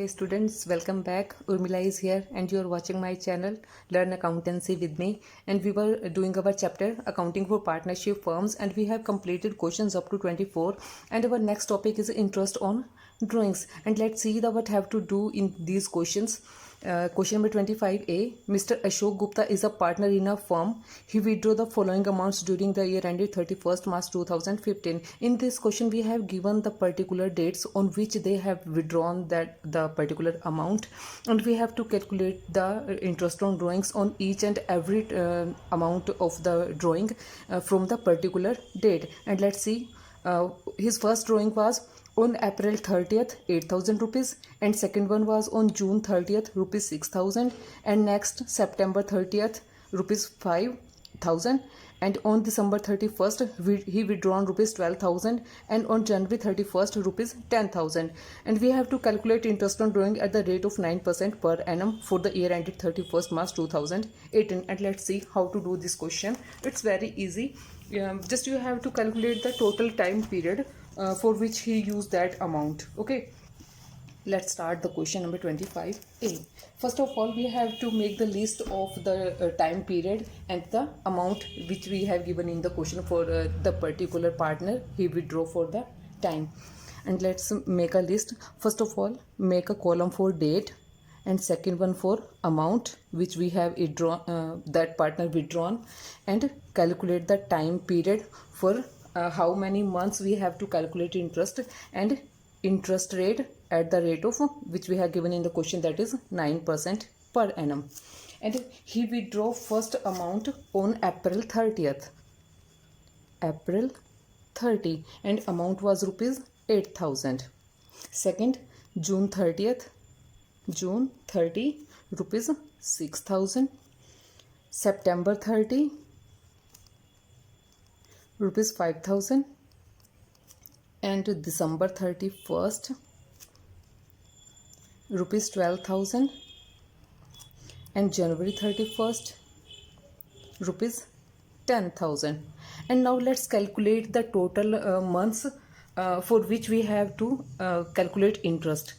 Hi students, welcome back. Urmila is here and you are watching my channel Learn Accountancy with me, and we were doing our chapter Accounting for Partnership Firms and we have completed questions up to 24, and our next topic is interest on drawings, and let's see what have to do in these questions. Question number 25A. Mr. Ashok Gupta is a partner in a firm. He withdrew the following amounts during the year ended 31st March 2015. In this question, we have given the particular dates on which they have withdrawn the particular amount, and we have to calculate the interest on drawings on each and every amount of the drawing from the particular date. And let's see. His first drawing was on April 30th 8,000 rupees, and second one was on June 30th rupees 6,000, and next September 30th rupees 5,000, and on December 31st he withdrawn rupees 12,000, and on January 31st rupees 10,000. And we have to calculate interest on drawing at the rate of 9% per annum for the year ended 31st March 2018. And let's see how to do this question. It's very easy. Just you have to calculate the total time period for which he used that amount. Okay, let's start the question number 25A. First of all, we have to make the list of the time period and the amount which we have given in the question for the particular partner he withdrew for the time. And let's make a list. First of all, make a column for date, and second one for amount which we have withdrawn, that partner withdrawn, and calculate the time period for how many months we have to calculate interest, and interest rate at the rate of which we have given in the question, that is 9% per annum. And he withdrew first amount on April 30th, April 30, and amount was rupees 8,000. Second, June 30th, June 30 rupees 6,000. September 30 rupees 5,000, and December 31st rupees 12,000, and January 31st rupees 10,000. And now let's calculate the total months for which we have to calculate interest.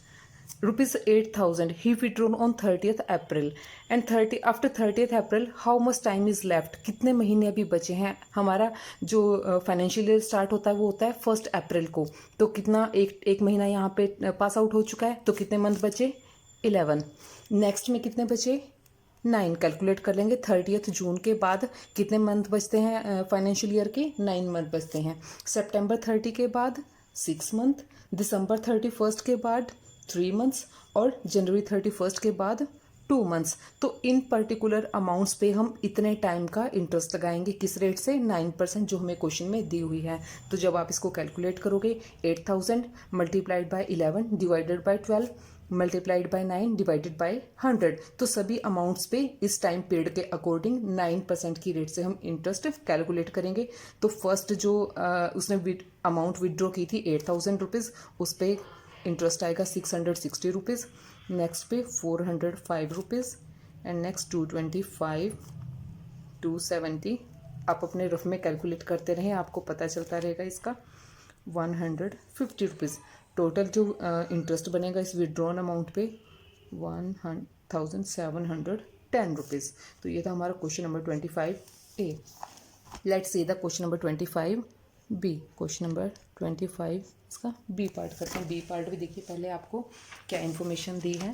Rupees 8,000 he withdrawn on 30th April, and 30 after 30th April how much time is left, कितने महीने अभी बचे हैं. हमारा जो financial year start होता है वो होता है 1 अप्रैल को, तो कितना एक महीना यहाँ पे पास आउट हो चुका है, तो कितने मंथ बचे 11. नेक्स्ट में कितने बचे 9. कैलकुलेट कर लेंगे 30th जून के बाद कितने मंथ बचते हैं फाइनेंशियल ईयर के, 9 मंथ बचते हैं. सितंबर 30 के बाद 6 मंथ, दिसंबर 31st के बाद 3 मंथ्स, और जनवरी 31st के बाद 2 मंथ्स. तो इन पर्टिकुलर अमाउंट्स पे हम इतने टाइम का इंटरेस्ट लगाएंगे. किस रेट से, 9% जो हमें क्वेश्चन में दी हुई है. तो जब आप इसको कैलकुलेट करोगे 8,000 multiplied by 11 divided by 12 multiplied by 9 divided by 100, तो सभी अमाउंट्स पे इस टाइम पीरियड के अकॉर्डिंग 9% की रेट से हम इंटरेस्ट कैलकुलेट करेंगे. तो फर्स्ट जो उसने अमाउंट विदड्रॉ की थी 8,000 रुपीज़, उस पर इंटरेस्ट आएगा 660 रुपीज़. नेक्स्ट पे 405 रुपीज़, एंड नेक्स्ट 225, 270. आप अपने रफ में कैलकुलेट करते रहें, आपको पता चलता रहेगा इसका. 150 रुपीज़ टोटल जो इंटरेस्ट बनेगा इस विड्रॉन अमाउंट पे 1,710 रुपीज़. तो ये था हमारा question number 25A. Let's see the question number 25B. Question number 25 इसका बी पार्ट करते हैं. बी पार्ट भी देखिए पहले आपको क्या इन्फॉर्मेशन दी है.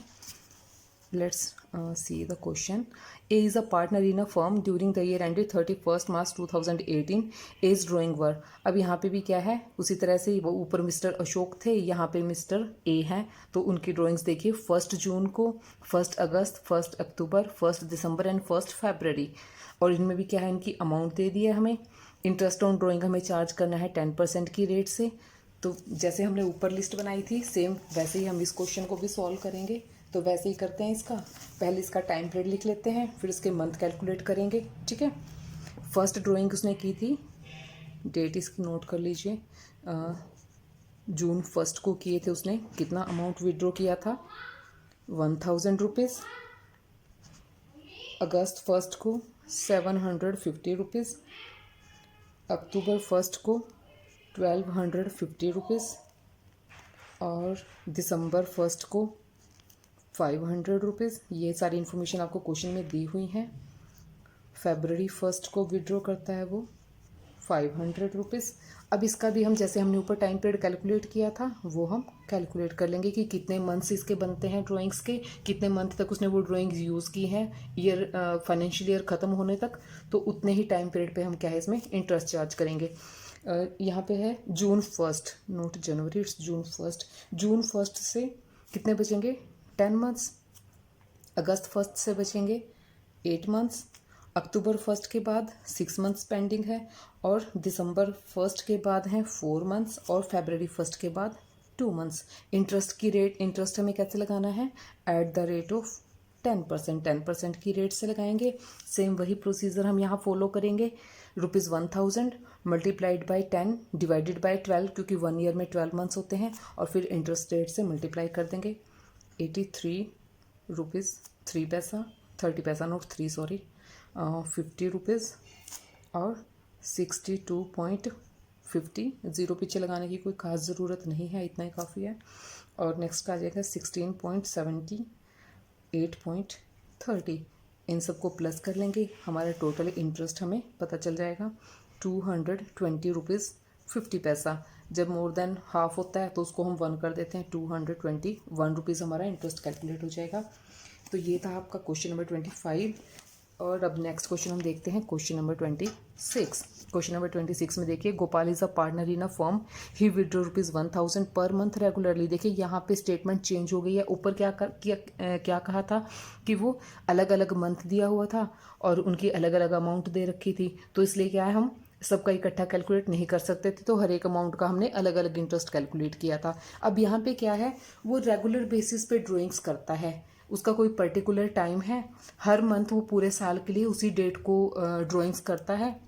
Let's see the question. A is a partner in a firm during the year ended 31st March 2018. As drawing were. अब यहाँ पे भी क्या है, उसी तरह से वो ऊपर मिस्टर अशोक थे, यहाँ पे मिस्टर ए हैं. तो उनकी ड्राइंग्स देखिए 1 जून को, 1 अगस्त, 1 अक्टूबर, 1 दिसंबर एंड 1 फरवरी. और इनमें भी क्या है, इनकी अमाउंट दे दी है हमें. इंटरेस्ट ऑन ड्राइंग हमें चार्ज करना है 10% की रेट से. तो जैसे हमने ऊपर लिस्ट बनाई थी सेम वैसे ही हम इस क्वेश्चन को भी सॉल्व करेंगे. तो वैसे ही करते हैं इसका. पहले इसका टाइम पीरियड लिख लेते हैं, फिर इसके मंथ कैलकुलेट करेंगे. ठीक है. फर्स्ट ड्राइंग उसने की थी, डेट इसकी नोट कर लीजिए, जून 1 को किए थे उसने. कितना अमाउंट विड्रॉ किया था 1,000 रुपीज़. अगस्त 1 को 750 रुपीज़. अक्टूबर 1 को 1,250 रुपीज़, और दिसंबर 1 को 500 रुपीज़। ये सारी इन्फॉर्मेशन आपको क्वेश्चन में दी हुई हैं। February 1 को विड्रॉ करता है वो 500 रुपीज़। अब इसका भी हम जैसे हमने ऊपर टाइम पीरियड कैलकुलेट किया था वो हम कैलकुलेट कर लेंगे कि कितने मंथ्स इसके बनते हैं ड्राइंग्स के, कितने मंथ तक उसने वो ड्राइंग्स यूज़ की हैं ईयर फाइनेंशियल ईयर ख़त्म होने तक, तो उतने ही टाइम पीरियड पे हम क्या है इसमें इंटरेस्ट चार्ज करेंगे। यहाँ पे है June 1, note January, it's June 1 से कितने बचेंगे 10 मंथ्स, अगस्त 1 से बचेंगे 8 मंथ्स, अक्टूबर 1 के बाद 6 मंथ्स पेंडिंग है, और दिसंबर 1 के बाद हैं 4 मंथ्स, और फरवरी 1 के बाद 2 मंथ्स। इंटरेस्ट हमें कैसे लगाना है, एट द रेट ऑफ 10% की रेट से लगाएंगे। सेम वही प्रोसीजर हम यहाँ फॉलो करेंगे। ₹1000 मल्टीप्लाइड बाई 10 डिवाइडेड बाई 12, क्योंकि 1 ईयर में 12 मंथ्स होते हैं, और फिर इंटरेस्ट रेट से मल्टीप्लाई कर देंगे। 83 रुपीज़ 3 पैसा, 30 पैसा नोट 3 सॉरी, 50 रुपीज़ और 62.50। ज़ीरो पीछे लगाने की कोई ख़ास ज़रूरत नहीं है, इतना ही काफ़ी है। और नेक्स्ट आ जाएगा 16.70, 8.30। इन सबको प्लस कर लेंगे, हमारा टोटल इंटरेस्ट हमें पता चल जाएगा 220 रुपीज़ 50 पैसा। जब मोर देन हाफ होता है तो उसको हम 1 कर देते हैं, 221 रुपीज़ हमारा इंटरेस्ट कैलकुलेट हो जाएगा। तो ये था आपका क्वेश्चन नंबर 25। और अब नेक्स्ट क्वेश्चन हम देखते हैं, क्वेश्चन नंबर 26। क्वेश्चन नंबर 26 में देखिए, Gopal is a partner in a firm, he withdraw ₹1000 per month regularly. देखिए यहाँ पे स्टेटमेंट चेंज हो गई है। ऊपर क्या कहा था कि वो अलग अलग मंथ दिया हुआ था और उनकी अलग अलग अमाउंट दे रखी थी, तो इसलिए क्या है, हम सबका इकट्ठा कैलकुलेट नहीं कर सकते थे, तो हर एक अमाउंट का हमने अलग अलग इंटरेस्ट कैलकुलेट किया था। अब यहाँ पे क्या है, वो रेगुलर बेसिस पे ड्राइंग्स करता है, उसका कोई पर्टिकुलर टाइम है, हर मंथ वो पूरे साल के लिए उसी डेट को ड्राइंग्स करता है,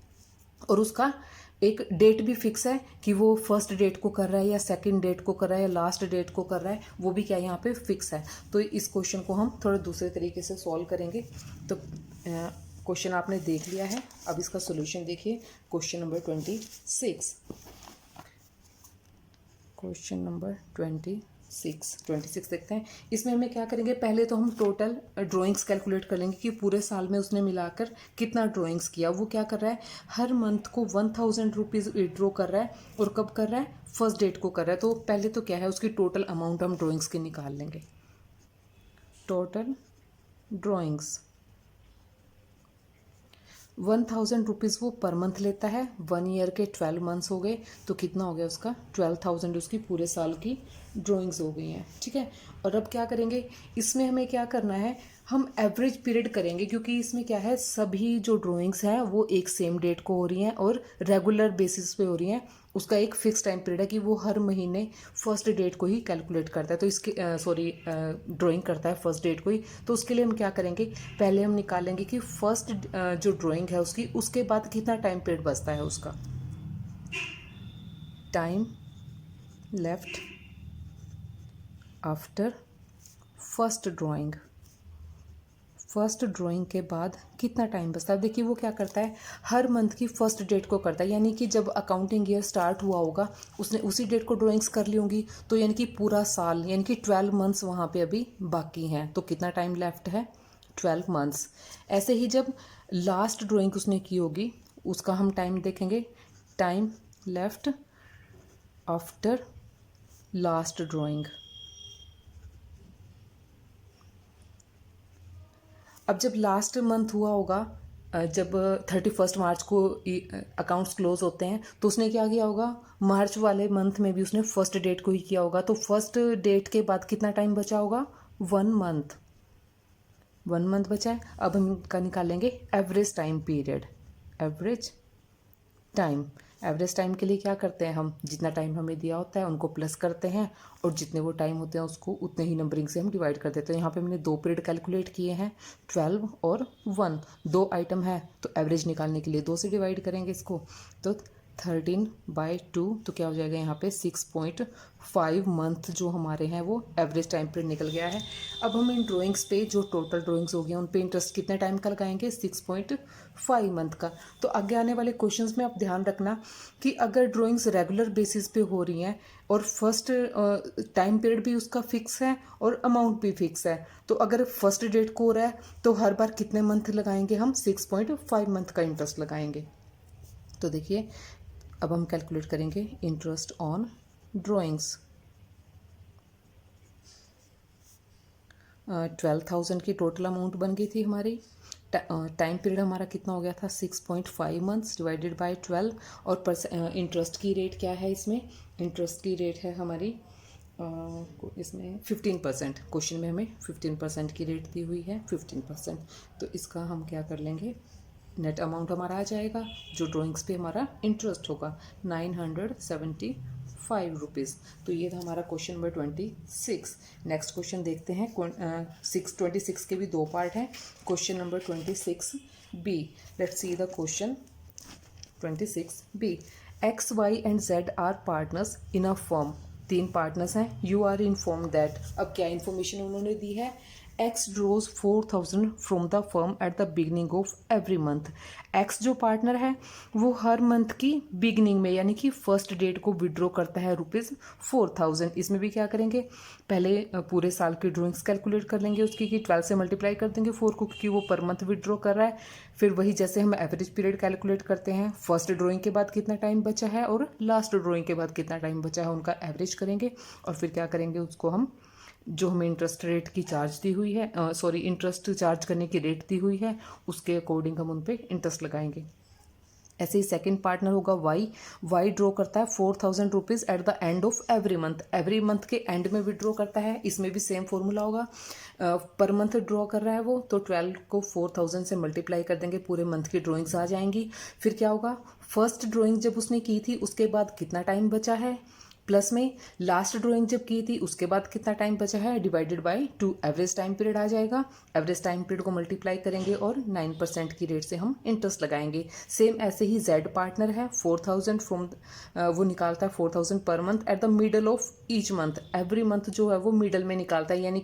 और उसका एक डेट भी फिक्स है कि वो फर्स्ट डेट को कर रहा है या सेकंड डेट को कर रहा है या लास्ट डेट को कर रहा है, वो भी क्या यहाँ पे फिक्स है। तो इस क्वेश्चन को हम थोड़ा दूसरे तरीके से सॉल्व करेंगे। तो क्वेश्चन आपने देख लिया है, अब इसका सोल्यूशन देखिए। क्वेश्चन नंबर 26, क्वेश्चन नंबर 26 देखते हैं। इसमें हमें क्या करेंगे, पहले तो हम टोटल ड्राइंग्स कैलकुलेट कर लेंगे कि पूरे साल में उसने मिलाकर कितना ड्राइंग्स किया। वो क्या कर रहा है, हर मंथ को 1000 रुपीज़ विड्रॉ कर रहा है, और कब कर रहा है, फर्स्ट डेट को कर रहा है। तो पहले तो क्या है, उसकी टोटल अमाउंट हम ड्राइंग्स की निकाल लेंगे। टोटल ड्राइंग्स 1000 रुपीज़ वो पर मंथ लेता है, 1 ईयर के 12 मंथ्स हो गए, तो कितना हो गया उसका 12,000 उसकी पूरे साल की ड्राइंग्स हो गई हैं। ठीक है, और अब क्या करेंगे, इसमें हमें क्या करना है, हम एवरेज पीरियड करेंगे, क्योंकि इसमें क्या है, सभी जो ड्राइंग्स हैं वो एक सेम डेट को हो रही हैं और रेगुलर बेसिस पे हो रही हैं। उसका एक फिक्स टाइम पीरियड है कि वो हर महीने फर्स्ट डेट को ही कैलकुलेट करता है, तो इसके ड्राइंग करता है फर्स्ट डेट को ही। तो उसके लिए हम क्या करेंगे, पहले हम निकालेंगे कि फर्स्ट जो ड्राइंग है उसकी, उसके बाद कितना टाइम पीरियड बचता है उसका। Time left after first drawing, first drawing के बाद कितना टाइम बचता है। देखिए वो क्या करता है, हर मंथ की फर्स्ट डेट को करता है, यानी कि जब अकाउंटिंग ईयर स्टार्ट हुआ होगा उसने उसी डेट को ड्राइंग्स कर ली होंगी, तो यानी कि पूरा साल, यानी कि 12 मंथ्स वहाँ पे अभी बाकी हैं। तो कितना टाइम लेफ्ट है, 12 मंथ्स। ऐसे ही जब लास्ट ड्राइंग उसने की होगी उसका हम टाइम देखेंगे, time left after last drawing. अब जब लास्ट मंथ हुआ होगा, जब 31 मार्च को अकाउंट्स क्लोज होते हैं, तो उसने क्या किया होगा, मार्च वाले मंथ में भी उसने फर्स्ट डेट को ही किया होगा। तो फर्स्ट डेट के बाद कितना टाइम बचा होगा, 1 मंथ, 1 मंथ बचा है। अब हम इनका निकालेंगे average time period. Average time के लिए क्या करते हैं, हम जितना टाइम हमें दिया होता है उनको प्लस करते हैं, और जितने वो टाइम होते हैं उसको उतने ही नंबरिंग से हम डिवाइड कर देते हैं। यहाँ पे मैंने 2 पीरियड कैलकुलेट किए हैं, 12 और 1, 2 आइटम है, तो एवरेज निकालने के लिए 2 से डिवाइड करेंगे इसको, तो 13/2 तो क्या हो जाएगा यहाँ पे 6.5 मंथ जो हमारे हैं वो एवरेज टाइम पीरियड निकल गया है। अब हम इन ड्राइंग्स पे जो टोटल ड्राइंग्स हो गई उन पे इंटरेस्ट कितने टाइम का लगाएंगे 6.5 मंथ का। तो आगे आने वाले क्वेश्चंस में आप ध्यान रखना कि अगर ड्राइंग्स रेगुलर बेसिस पे हो रही हैं और फर्स्ट टाइम पीरियड भी उसका फिक्स है और अमाउंट भी फिक्स है, तो अगर फर्स्ट डेट को हो रहा है तो हर बार कितने मंथ लगाएंगे हम 6.5 मंथ का इंटरेस्ट लगाएंगे। तो देखिए अब हम कैलकुलेट करेंगे इंटरेस्ट ऑन ड्राइंग्स। 12,000 की टोटल अमाउंट बन गई थी हमारी। टाइम पीरियड हमारा कितना हो गया था 6.5 मंथ्स डिवाइडेड बाय 12। और इंटरेस्ट की रेट क्या है इसमें, इंटरेस्ट की रेट है हमारी इसमें 15%। क्वेश्चन में हमें 15% की रेट दी हुई है 15%। तो इसका हम क्या कर लेंगे, नेट अमाउंट हमारा आ जाएगा जो ड्राइंग्स पे हमारा इंटरेस्ट होगा 975 रुपीज़। तो ये था हमारा क्वेश्चन नंबर 26। नेक्स्ट क्वेश्चन देखते हैं। 26 के भी 2 पार्ट हैं। Question number 26B। Let's see the question 26B। X, Y and Z are partners in a firm. 3 partners हैं। You are inform that. अब क्या इन्फॉर्मेशन उन्होंने दी है, X draws 4,000 from the firm at the beginning of every month. X जो partner है वो हर month की बिगनिंग में यानी कि फर्स्ट डेट को विड्रॉ करता है ₹4,000। इसमें भी क्या करेंगे, पहले पूरे साल की ड्राइंग्स कैलकुलेट कर लेंगे उसकी कि 12 से मल्टीप्लाई कर देंगे 4 को, क्योंकि वो पर मंथ विड्रॉ कर रहा है। फिर वही जैसे हम एवरेज पीरियड कैलकुलेट करते हैं, फर्स्ट ड्राइंग के बाद कितना टाइम बचा है और लास्ट ड्राइंग के बाद कितना टाइम बचा है उनका एवरेज करेंगे। और फिर क्या करेंगे, उसको हम जो हमें इंटरेस्ट रेट की चार्ज दी हुई है इंटरेस्ट चार्ज करने की रेट दी हुई है उसके अकॉर्डिंग हम उन पे इंटरेस्ट लगाएंगे। ऐसे ही सेकंड पार्टनर होगा वाई ड्रॉ करता है 4,000 rupees at the end of every month के एंड में विड्रॉ करता है। इसमें भी सेम फॉर्मूला होगा, पर मंथ ड्रॉ कर रहा है वो, तो 12 को 4,000 से मल्टीप्लाई कर देंगे, पूरे मंथ की ड्रॉइंग्स आ जाएंगी। फिर क्या होगा, फर्स्ट ड्रॉइंग जब उसने की थी उसके बाद कितना टाइम बचा है, प्लस में लास्ट ड्राइंग जब की थी उसके बाद कितना टाइम बचा है, divided by 2 average time period आ जाएगा। एवरेज टाइम पीरियड को मल्टीप्लाई करेंगे और 9% की रेट से हम इंटरेस्ट लगाएंगे। सेम ऐसे ही जेड पार्टनर है 4,000 फ्रॉम वो निकालता है 4,000 per month at the middle of each month. Every month जो है वो मिडल में निकालता है, यानी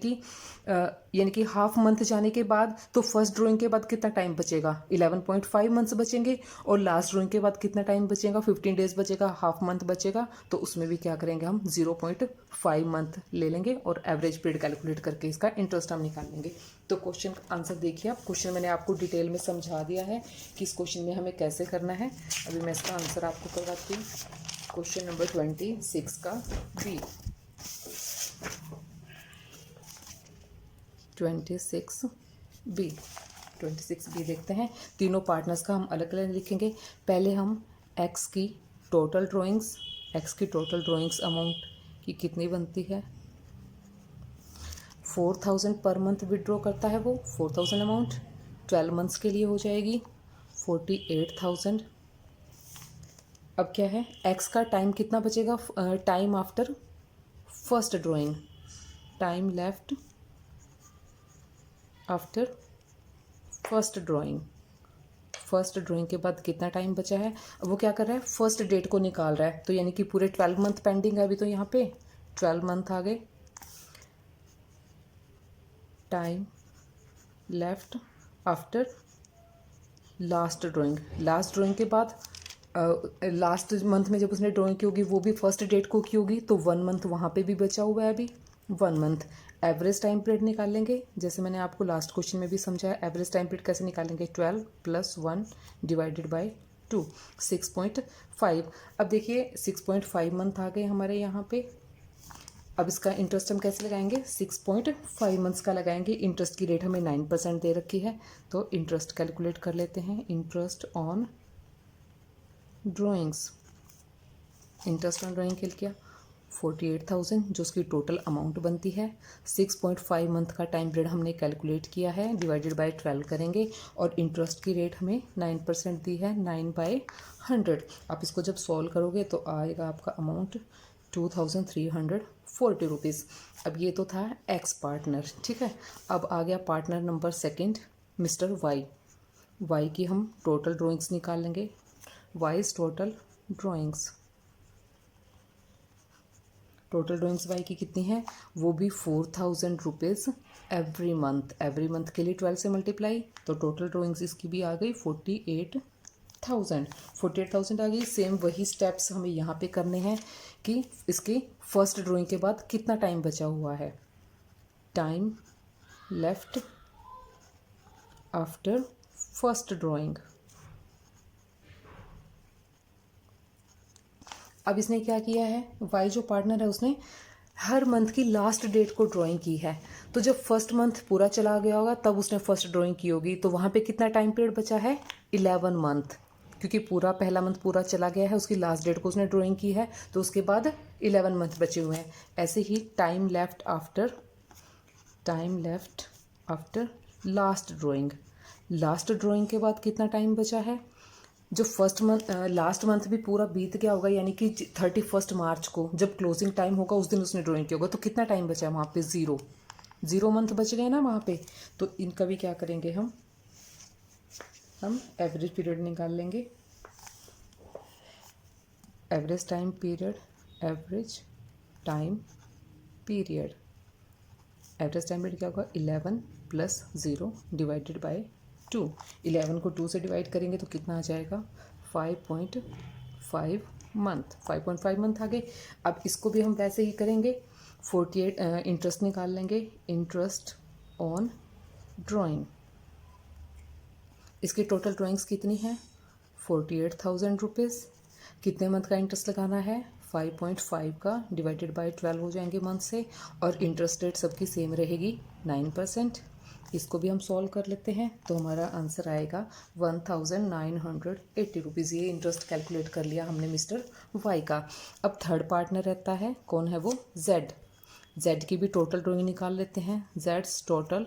कि हाफ मंथ जाने के बाद तो फर्स्ट ड्राइंग के बाद कितना टाइम बचेगा 11.5 मंथ्स बचेंगे, और लास्ट ड्राइंग के बाद कितना टाइम बचेगा 15 डेज बचेगा, हाफ मंथ बचेगा। तो उसमें भी क्या करेंगे, हम 0.5 मंथ ले लेंगे और एवरेज पीरियड कैलकुलेट करके इसका इंटरेस्ट हम निकाल लेंगे। तो क्वेश्चन का आंसर देखिए आप, क्वेश्चन मैंने आपको डिटेल में समझा दिया है कि इस क्वेश्चन में हमें कैसे करना है। अभी मैं इसका आंसर आपको करवाती हूँ। क्वेश्चन नंबर 26 का बी। 26B देखते हैं। तीनों पार्टनर्स का हम अलग अलग लिखेंगे। पहले हम एक्स की टोटल ड्राइंग्स अमाउंट की कितनी बनती है, 4,000 पर मंथ विड्रॉ करता है वो, 4,000 अमाउंट 12 मंथ्स के लिए हो जाएगी 48,000। अब क्या है, एक्स का टाइम कितना बचेगा, time after first drawing, time left after first drawing के बाद कितना टाइम बचा है। अब वो क्या कर रहा है, फर्स्ट डेट को निकाल रहा है, तो यानी कि पूरे 12 मंथ पेंडिंग है अभी, तो यहाँ पे 12 मंथ आ गए। Time left after last drawing के बाद लास्ट मंथ में जब उसने ड्राइंग की होगी वो भी फर्स्ट डेट को की होगी, तो 1 मंथ वहाँ पे भी बचा हुआ है अभी 1 मंथ। एवरेज टाइम पीरियड निकाल लेंगे, जैसे मैंने आपको लास्ट क्वेश्चन में भी समझाया। एवरेज टाइम पीरियड कैसे निकालेंगे, 12 + 1 डिवाइडेड बाय 2, 6.5। अब देखिए 6.5 मंथ आ गए हमारे यहाँ पे। अब इसका इंटरेस्ट हम कैसे लगाएंगे, 6.5 मंथ्स का लगाएंगे। इंटरेस्ट की रेट हमें 9% दे रखी है, तो इंटरेस्ट कैलकुलेट कर लेते हैं। इंटरेस्ट ऑन ड्राइंग्स के लिए क्या, 48,000 जो उसकी टोटल अमाउंट बनती है। 6.5 मंथ का टाइम पीरियड हमने कैलकुलेट किया है, डिवाइडेड बाय 12 करेंगे, और इंटरेस्ट की रेट हमें 9% दी है, 9/100। आप इसको जब सॉल्व करोगे तो आएगा आपका अमाउंट 2,340 रुपीज़। अब ये तो था एक्स पार्टनर, ठीक है। अब आ गया partner number second mister Y की हम टोटल ड्राइंग्स निकाल लेंगे। Y's total drawings. Total drawings Y की कितनी है, वो भी 4000 rupees every month. Every month के लिए 12 से मल्टीप्लाई, तो टोटल ड्राइंग्स इसकी भी आ गई 48,000 आ गई। सेम वही स्टेप्स हमें यहाँ पे करने हैं कि इसके फर्स्ट ड्राइंग के बाद कितना टाइम बचा हुआ है। Time left after first drawing. अब इसने क्या किया है, वाई जो पार्टनर है उसने हर मंथ की लास्ट डेट को ड्राइंग की है। तो जब फर्स्ट मंथ पूरा चला गया होगा तब उसने फर्स्ट ड्राइंग की होगी, तो वहाँ पे कितना टाइम पीरियड बचा है, 11 मंथ। क्योंकि पूरा पहला मंथ पूरा चला गया है, उसकी लास्ट डेट को उसने ड्राइंग की है, तो उसके बाद 11 मंथ बचे हुए हैं। ऐसे ही time left after last drawing. Last drawing के बाद कितना टाइम बचा है, जो फर्स्ट मंथ लास्ट मंथ भी पूरा बीत गया होगा, यानी कि 31 मार्च को जब क्लोजिंग टाइम होगा उस दिन उसने ड्राइंग किया होगा, तो कितना टाइम बचा है वहाँ पे, 0 मंथ बच गए ना वहाँ पे। तो इनका भी क्या करेंगे, हम एवरेज पीरियड निकाल लेंगे। एवरेज टाइम पीरियड क्या होगा, 11 + 0 डिवाइडेड बाय 2। 11 को 2 से डिवाइड करेंगे तो कितना आ जाएगा, 5.5 मंथ। 5.5 मंथ आ गए। अब इसको भी हम वैसे ही करेंगे, 48 इंटरेस्ट निकाल लेंगे, इंटरेस्ट ऑन ड्राइंग। इसकी टोटल ड्राइंग्स कितनी है, 48,000 रुपीज़। कितने मंथ का इंटरेस्ट लगाना है, 5.5 का डिवाइडेड बाय 12 हो जाएंगे मंथ से, और इंटरेस्ट रेट सबकी सेम रहेगी 9%। इसको भी हम सॉल्व कर लेते हैं, तो हमारा आंसर आएगा 1980 रुपीज़। ये इंटरेस्ट कैलकुलेट कर लिया हमने मिस्टर वाई का। अब थर्ड पार्टनर रहता है, कौन है वो, जेड की भी टोटल ड्राइंग निकाल लेते हैं। Jades total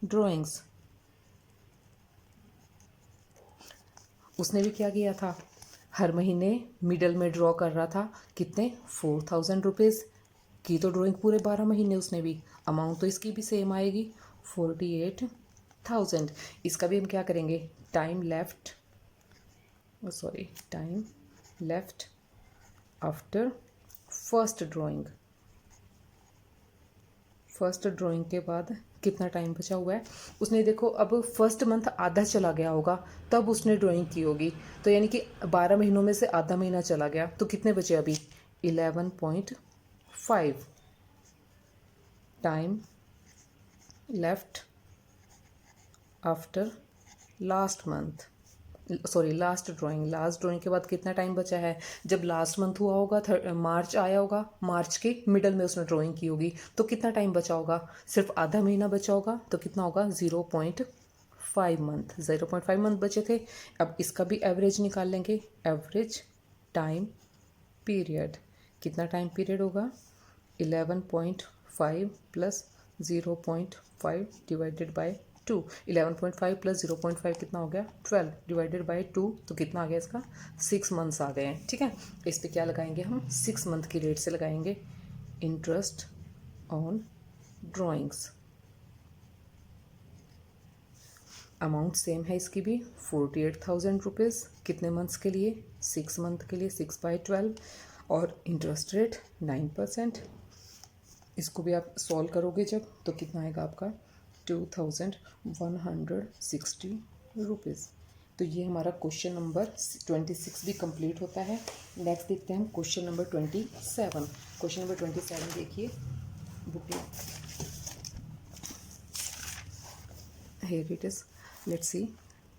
drawings. उसने भी क्या किया था, हर महीने मिडल में ड्रॉ कर रहा था, कितने, 4000 रुपीज़ की। तो ड्राइंग पूरे 12 महीने उसने भी, अमाउंट तो इसकी भी सेम आएगी 48,000। इसका भी हम क्या करेंगे, time left after first drawing के बाद कितना टाइम बचा हुआ है। उसने देखो अब फर्स्ट मंथ आधा चला गया होगा तब उसने ड्राइंग की होगी, तो यानी कि 12 महीनों में से आधा महीना चला गया, तो कितने बचे अभी, 11.5। Time left after last drawing के बाद कितना टाइम बचा है, जब लास्ट मंथ हुआ होगा, मार्च आया होगा, मार्च के मिडल में उसने ड्राइंग की होगी, तो कितना टाइम बचा होगा, सिर्फ आधा महीना बचा होगा, तो कितना होगा, 0.5 मंथ बचे थे। अब इसका भी एवरेज निकाल लेंगे, एवरेज टाइम पीरियड। कितना टाइम पीरियड होगा, 11.5 + 0.5 डिवाइडेड बाय 2। 11.5 + 0.5 कितना हो गया, 12 डिवाइडेड बाय 2, तो कितना आ गया इसका, 6 मंथ्स आ गए हैं। ठीक है, इस पर क्या लगाएंगे हम, 6 मंथ की रेट से लगाएंगे, interest on drawings. Amount same है इसकी भी, 48,000 रुपीज़। कितने मंथ्स के लिए, 6 मंथ के लिए, 6/12, और इंटरेस्ट रेट 9%। इसको भी आप सॉल्व करोगे जब, तो कितना आएगा आपका, 2160 रुपीज़। तो ये हमारा क्वेश्चन नंबर 26 भी कंप्लीट होता है। नेक्स्ट देखते हैं हम क्वेश्चन नंबर 27। क्वेश्चन नंबर 27 देखिए बुक में, here it is, let's see,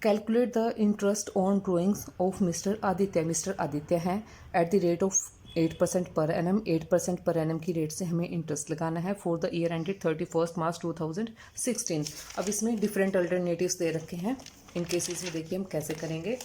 calculate the interest on drawings of Mr. Aditya. Mister Aditya हैं, at the rate of 8% per annum. 8% per annum की रेट से हमें इंटरेस्ट लगाना है फॉर द ईयर एंडेड 31 मार्च 2016। अब इसमें डिफरेंट अल्टरनेटिव्स दे रखे हैं, इन केसेस में देखिए हम कैसे करेंगे।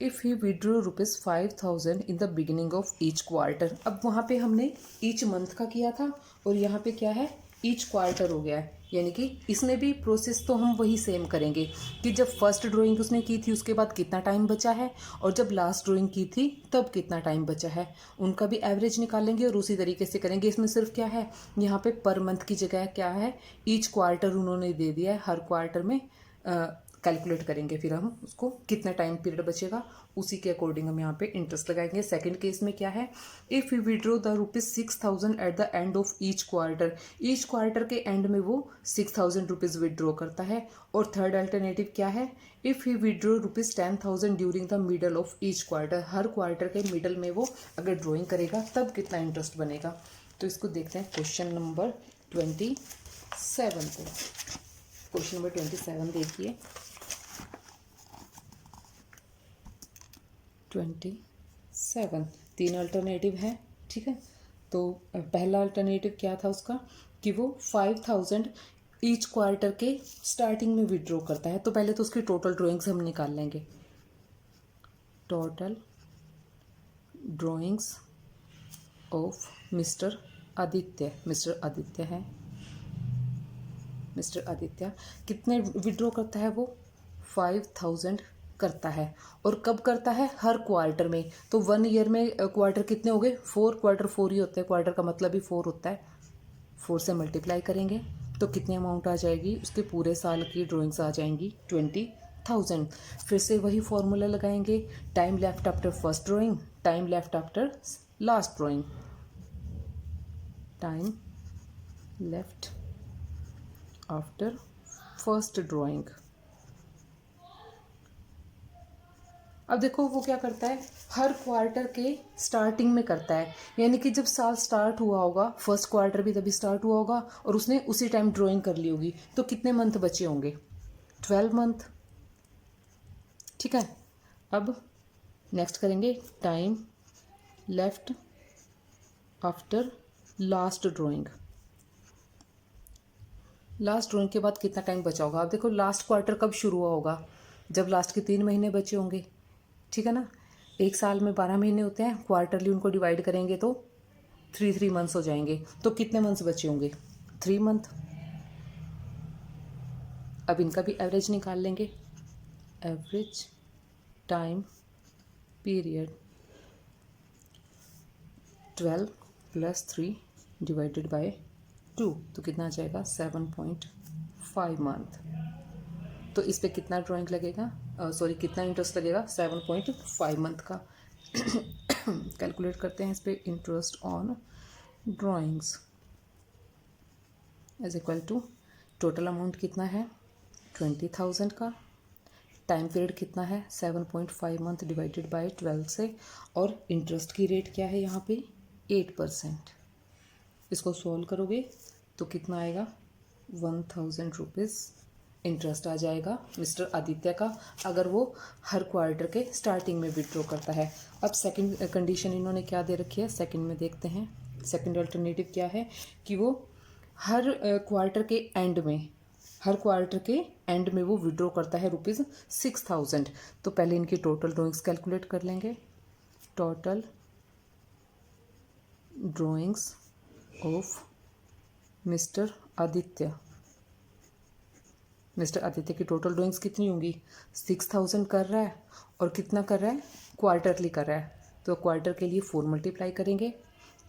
If he withdrew ₹5,000 in the beginning of each quarter. अब वहाँ पे हमने ईच मंथ का किया था, और यहाँ पे क्या है, ईच क्वार्टर हो गया है, यानी कि इसमें भी प्रोसेस तो हम वही सेम करेंगे कि जब फर्स्ट ड्राइंग उसने की थी उसके बाद कितना टाइम बचा है, और जब लास्ट ड्राइंग की थी तब कितना टाइम बचा है, उनका भी एवरेज निकालेंगे और उसी तरीके से करेंगे। इसमें सिर्फ क्या है, यहाँ पे पर मंथ की जगह क्या है, ईच क्वार्टर उन्होंने दे दिया है, हर क्वार्टर में कैलकुलेट करेंगे, फिर हम उसको कितना टाइम पीरियड बचेगा उसी के अकॉर्डिंग हम यहाँ पे इंटरेस्ट लगाएंगे। सेकंड केस में क्या है, if you withdraw the ₹6,000 at the end of each quarter, each quarter के एंड में वो ₹6,000 विड्रॉ करता है। और थर्ड अल्टरनेटिव क्या है, if you withdraw ₹10,000 during the middle of each quarter, her quarter के मिडल में वो अगर ड्रॉइंग करेगा तब कितना इंटरेस्ट बनेगा। तो इसको देखते हैं क्वेश्चन नंबर 27 को। क्वेश्चन नंबर 27 देखिए, 27 तीन अल्टरनेटिव है, ठीक है। तो पहला अल्टरनेटिव क्या था उसका कि वो 5,000 ईच क्वार्टर के स्टार्टिंग में विड्रॉ करता है। तो पहले तो उसकी टोटल ड्राइंग्स हम निकाल लेंगे। Total drawings of mister Aditya, mister Aditya है, मिस्टर आदित्य कितने विड्रॉ करता है वो 5,000 करता है। और कब करता है, हर क्वार्टर में। तो 1 ईयर में क्वार्टर कितने हो गए, 4 क्वार्टर 4 ही होते हैं, क्वार्टर का मतलब ही 4 होता है। 4 से मल्टीप्लाई करेंगे तो कितनी अमाउंट आ जाएगी, उसके पूरे साल की ड्राइंग्स आ जाएंगी 20,000। फिर से वही फॉर्मूला लगाएंगे, time left after first drawing, time left after last drawing, time left after first drawing. अब देखो वो क्या करता है, हर क्वार्टर के स्टार्टिंग में करता है, यानी कि जब साल स्टार्ट हुआ होगा, फर्स्ट क्वार्टर भी तभी स्टार्ट हुआ होगा और उसने उसी टाइम ड्राइंग कर ली होगी। तो कितने मंथ बचे होंगे, 12 मंथ, ठीक है। अब नेक्स्ट करेंगे time left after last drawing. Last drawing के बाद कितना टाइम बचा होगा। अब देखो लास्ट क्वार्टर कब शुरू हुआ होगा, जब लास्ट के 3 महीने बचे होंगे, ठीक है ना। एक साल में 12 महीने होते हैं, क्वार्टरली उनको डिवाइड करेंगे तो 3 मंथ्स हो जाएंगे। तो कितने मंथ्स बचे होंगे, 3 मंथ। अब इनका भी एवरेज निकाल लेंगे, average time period 12 + 3 divided by 2, तो कितना आ जाएगा 7.5 मंथ। तो इस पे कितना ड्राइंग लगेगा, सॉरी कितना इंटरेस्ट लगेगा, 7.5 मंथ का। कैलकुलेट करते हैं इस पे, interest on drawings is equal to, total amount कितना है 20,000 का, टाइम पीरियड कितना है 7.5 मंथ डिवाइडेड बाय 12 से, और इंटरेस्ट की रेट क्या है यहाँ पे 8%। इसको सॉल्व करोगे तो कितना आएगा 1,000 रुपीज़ इंटरेस्ट आ जाएगा मिस्टर आदित्य का, अगर वो हर क्वार्टर के स्टार्टिंग में विड्रॉ करता है। अब सेकंड कंडीशन इन्होंने क्या दे रखी है, सेकंड में देखते हैं। सेकंड अल्टरनेटिव क्या है कि वो हर क्वार्टर के एंड में, हर क्वार्टर के एंड में वो विड्रॉ करता है ₹6,000। तो पहले इनकी टोटल ड्राइंग्स कैलकुलेट कर लेंगे। Total drawings of mister Aditya, mister Aditya की टोटल ड्राइंग्स कितनी होंगी, 6,000 कर रहा है और कितना कर रहा है, क्वार्टरली कर रहा है। तो क्वार्टर के लिए 4 मल्टीप्लाई करेंगे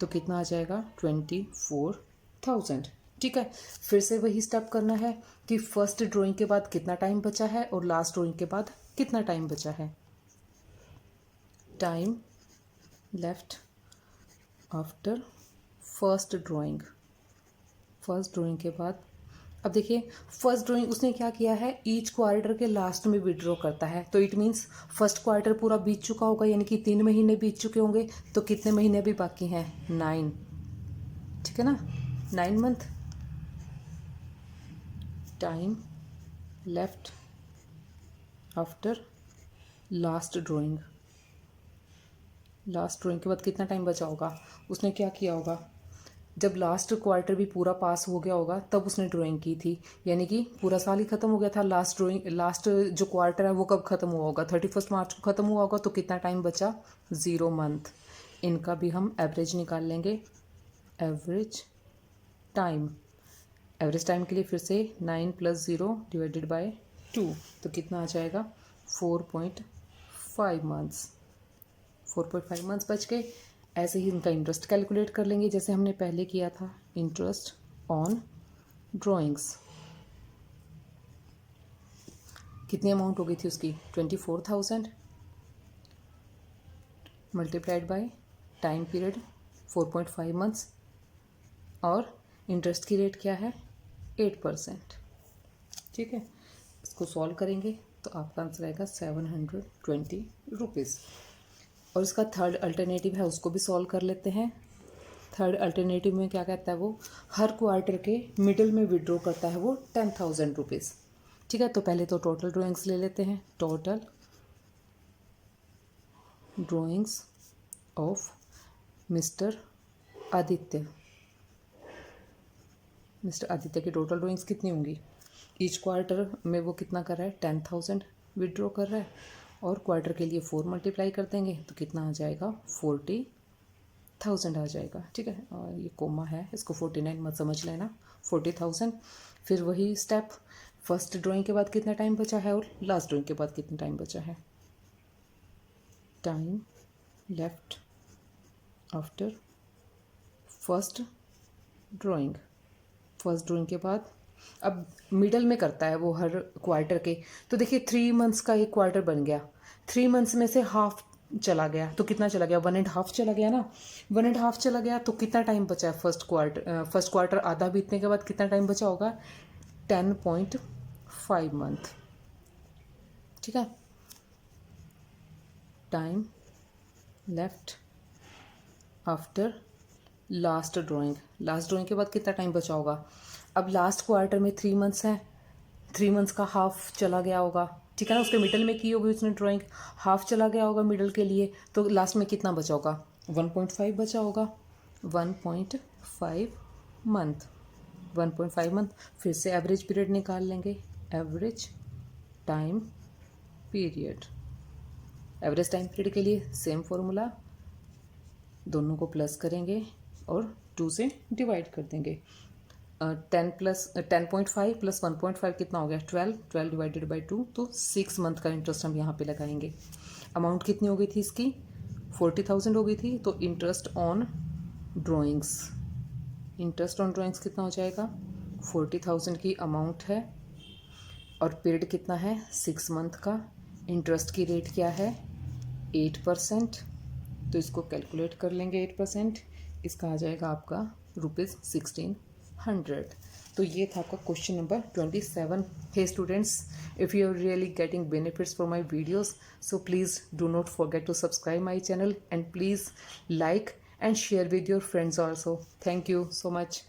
तो कितना आ जाएगा 24,000, ठीक है। फिर से वही स्टेप करना है कि फर्स्ट ड्राइंग के बाद कितना टाइम बचा है और लास्ट ड्राइंग के बाद कितना टाइम बचा है। Time left after first drawing, first drawing के बाद, अब देखिए फर्स्ट ड्राइंग उसने क्या किया है, ईच क्वार्टर के लास्ट में विड्रॉ करता है। तो इट मीन्स फर्स्ट क्वार्टर पूरा बीत चुका होगा, यानी कि 3 महीने बीत चुके होंगे। तो कितने महीने अभी बाकी हैं, 9, ठीक है ना, 9 month. Time left after last drawing, last drawing के बाद कितना टाइम बचा होगा, उसने क्या किया होगा, जब लास्ट क्वार्टर भी पूरा पास हो गया होगा तब उसने ड्राइंग की थी, यानी कि पूरा साल ही खत्म हो गया था। लास्ट ड्राइंग, लास्ट जो क्वार्टर है वो कब खत्म हुआ होगा, 31 मार्च को खत्म हुआ होगा। तो कितना टाइम बचा, 0 मंथ। इनका भी हम एवरेज निकाल लेंगे, एवरेज टाइम, एवरेज टाइम के लिए फिर से 9 + 0 डिवाइडेड बाय 2, तो कितना आ जाएगा 4.5 मंथ्स। 4.5 मंथ्स बच गए। ऐसे ही इनका इंटरेस्ट कैलकुलेट कर लेंगे जैसे हमने पहले किया था, इंटरेस्ट ऑन ड्राइंग्स। कितनी अमाउंट हो गई थी उसकी 24,000 multiplied by time period 4.5 months और इंटरेस्ट की रेट क्या है 8%। ठीक है, इसको सॉल्व करेंगे तो आपका आंसर आएगा 720 रुपीज़। और इसका थर्ड अल्टरनेटिव है उसको भी सॉल्व कर लेते हैं। थर्ड अल्टरनेटिव में क्या कहता है वो, हर क्वार्टर के मिडिल में विड्रॉ करता है वो 10,000 रुपीज़। ठीक है, तो पहले तो टोटल ड्राइंग्स ले लेते हैं। Total drawings of mister Aditya. Mister Aditya की टोटल ड्राइंग्स कितनी होंगी, ईच क्वार्टर में वो कितना कर रहा है 10,000 विड्रॉ कर रहा है, और क्वार्टर के लिए 4 मल्टीप्लाई कर देंगे तो कितना आ जाएगा 40,000 आ जाएगा। ठीक है, और ये कोमा है, इसको 49 मत समझ लेना, 40,000। फिर वही स्टेप, फर्स्ट ड्राइंग के बाद कितना टाइम बचा है और लास्ट ड्राइंग के बाद कितना टाइम बचा है। Time left after first drawing. First drawing के बाद अब मिडल में करता है वो हर क्वार्टर के, तो देखिए 3 मंथ्स का एक क्वार्टर बन गया, 3 मंथ्स में से हाफ चला गया तो कितना चला गया 1.5 चला गया ना, 1.5 चला गया तो कितना टाइम बचा है फर्स्ट क्वार्टर आधा बीतने के बाद कितना टाइम बचा होगा 10.5 मंथ। ठीक है, time left after last drawing. Last drawing के बाद कितना टाइम बचा होगा, अब लास्ट क्वार्टर में 3 मंथ्स हैं, 3 मंथ्स का हाफ चला गया होगा। ठीक है ना, उसके मिडल में की होगी उसने ड्राइंग, हाफ चला गया होगा मिडल के लिए, तो लास्ट में कितना बचा होगा 1.5 बचा होगा, 1.5 मंथ, 1.5 मंथ। फिर से एवरेज पीरियड निकाल लेंगे, average time period. Average time period के लिए सेम फॉर्मूला, दोनों को प्लस करेंगे और 2 से डिवाइड कर देंगे। 10.5 प्लस 1.5 कितना हो गया 12 डिवाइडेड बाई 2, तो 6 मंथ का इंटरेस्ट हम यहाँ पे लगाएंगे। अमाउंट कितनी हो गई थी इसकी 40,000 हो गई थी, तो interest on drawings, interest on drawings कितना हो जाएगा 40,000 की अमाउंट है और पीरियड कितना है 6 मंथ का, इंटरेस्ट की रेट क्या है 8%, तो इसको कैलकुलेट कर लेंगे 8%, इसका आ जाएगा आपका ₹1600। तो ये था आपका question number 27। Hey students, if you are really getting benefits from my videos, so please do not forget to subscribe my channel and please like and share with your friends also. Thank you so much.